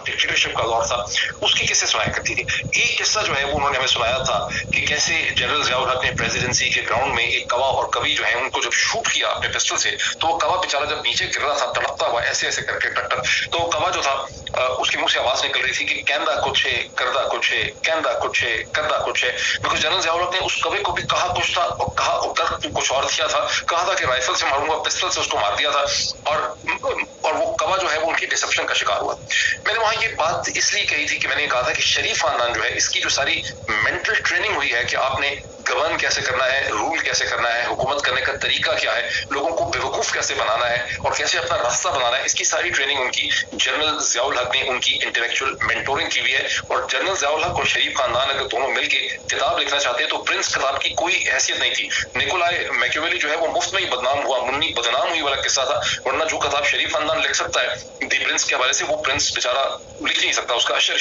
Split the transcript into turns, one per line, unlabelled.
Dictatorship का दौर था, उसके किस्से सुनाया करती थी। एक किस्सा जो है वो उन्होंने हमें सुनाया था कि कैसे जनरल ज़ियाउल हक ने प्रेसिडेंसी के ग्राउंड में एक कवा और कवि जो है उनको जब शूट किया अपने पिस्टल से, तो वो कवा बेचारा जब नीचे गिर रहा था तड़पता हुआ ऐसे ऐसे करके टक्कर, तो कवा जो था उसके मुंह से आवाज निकल रही थी कि कहंदा कुछ है करदा कुछ है, कहंदा कुछ है करदा कुछ है। बिकॉज जनरल ज़ियाउल हक ने उस कवि को भी कहा कुछ था और कहा कर कुछ और किया था, कहा था कि राइफल से मारूंगा, पिस्टल से उसको मार दिया था, और वो कवा जो है वो उनकी डिसेप्शन का शिकार हुआ। मैंने वहां ये बात इसलिए कही थी कि मैंने कहा था कि शरीफ खानदान जो है इसकी जो सारी मेंटल ट्रेनिंग हुई है कि आपने गवर्न कैसे करना है, रूल कैसे करना है, हुकूमत करने का तरीका क्या है, लोगों को बेवकूफ कैसे बनाना है और कैसे अपना रास्ता बनाना है, इसकी सारी ट्रेनिंग उनकी जनरल ज़ियाउल हक ने उनकी इंटेलेक्चुअल मेंटोरिंग की हुई है। और जनरल ज़ियाउल हक और शरीफ खानदान अगर दोनों मिलके किताब लिखना चाहते हैं तो प्रिंस किताब की कोई हैसियत नहीं थी। निकोलाई मैकियावेली जो है वो मुफ्त में ही बदनाम हुआ, मुन्नी बदनाम हुई वाला किस्सा था, वरना जो किताब शरीफ खानदान लिख सकता है दी प्रिंस के हवाले से, वो प्रिंस बेचारा लिख नहीं सकता, उसका अशर